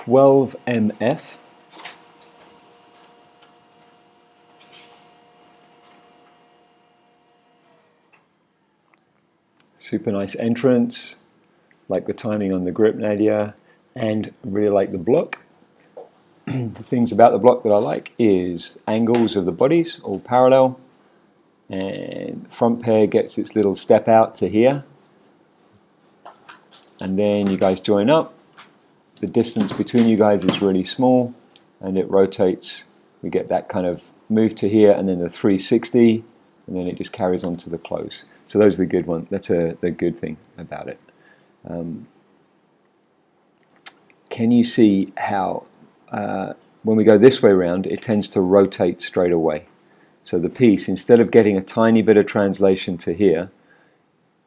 12 MF. Super nice entrance, like the timing on the grip, Nadia, and really like the block. The things about the block that I like is angles of the bodies, all parallel, and front pair gets its little step out to here, and then you guys join up. The distance between you guys is really small, and it rotates. We get that kind of move to here, and then the 360, and then it just carries on to the close. So those are the good ones. That's the good thing about it. Can you see how when we go this way around, it tends to rotate straight away? So the piece, instead of getting a tiny bit of translation to here,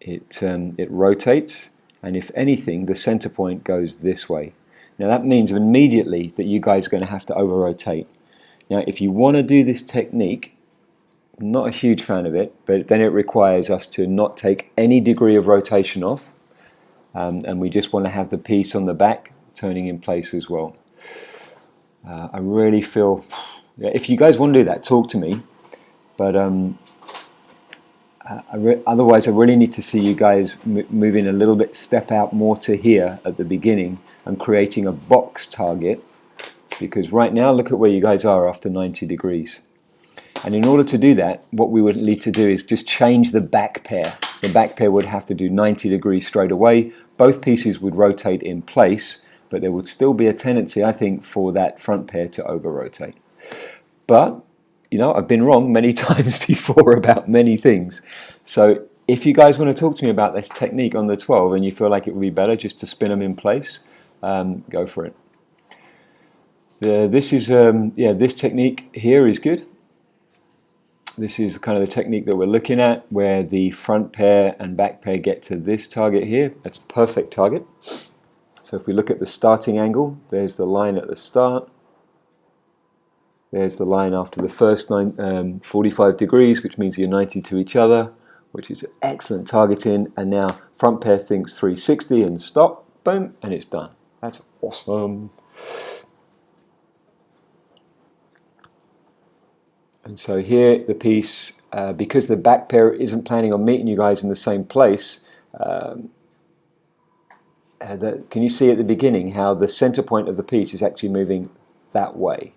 it rotates, and if anything, the center point goes this way. Now that means immediately that you guys are going to have to over-rotate. Now if you want to do this technique, I'm not a huge fan of it, but then it requires us to not take any degree of rotation off, and we just want to have the piece on the back turning in place as well. I really feel, if you guys want to do that, talk to me, but otherwise I really need to see you guys moving a little bit, step out more to here at the beginning and creating a box target, because right now look at where you guys are after 90 degrees. And in order to do that, what we would need to do is just change the back pair. The back pair would have to do 90 degrees straight away. Both pieces would rotate in place, but there would still be a tendency, I think, for that front pair to over-rotate. But, you know, I've been wrong many times before about many things. So if you guys want to talk to me about this technique on the 12 and you feel like it would be better just to spin them in place, go for it. This technique here is good. This is kind of the technique that we're looking at, where the front pair and back pair get to this target here. That's a perfect target. So if we look at the starting angle, there's the line at the start. There's the line after the first 45 degrees, which means you're 90 to each other, which is excellent targeting. And now front pair thinks 360 and stop, boom, and it's done. That's awesome. And so here the piece, because the back pair isn't planning on meeting you guys in the same place, can you see at the beginning how the center point of the piece is actually moving that way?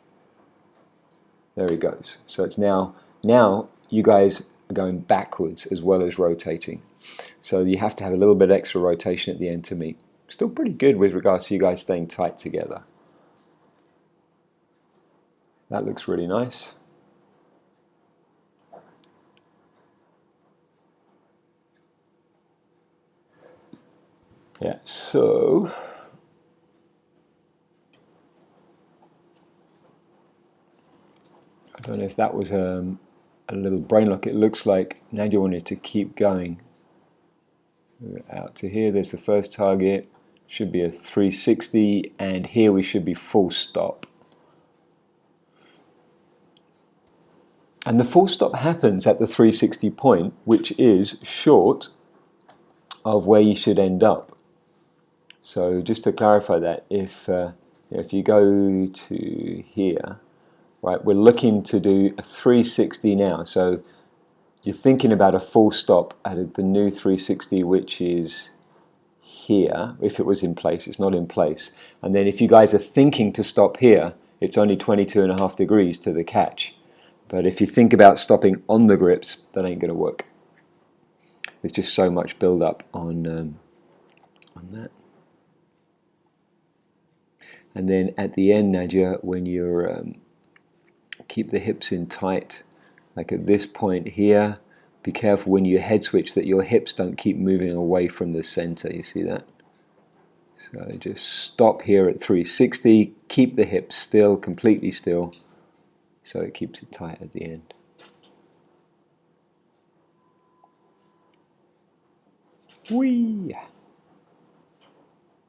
There he goes. So it's now you guys are going backwards as well as rotating. So you have to have a little bit extra rotation at the end to meet. Still pretty good with regards to you guys staying tight together. That looks really nice. Yeah, so I don't know if that was a little brain lock. It looks like Nadia wanted to keep going. So out to here, there's the first target. Should be a 360, and here we should be full stop. And the full stop happens at the 360 point, which is short of where you should end up. So just to clarify that, if you go to here, right, we're looking to do a 360 now. So you're thinking about a full stop at the new 360, which is here. If it was in place, it's not in place. And then if you guys are thinking to stop here, it's only 22.5 degrees to the catch. But if you think about stopping on the grips, that ain't going to work. There's just so much build up on that. And then at the end, Nadia, when you're keep the hips in tight, like at this point here, be careful when you head switch that your hips don't keep moving away from the center. You see that? So just stop here at 360, keep the hips still, completely still, so it keeps it tight at the end. Whee!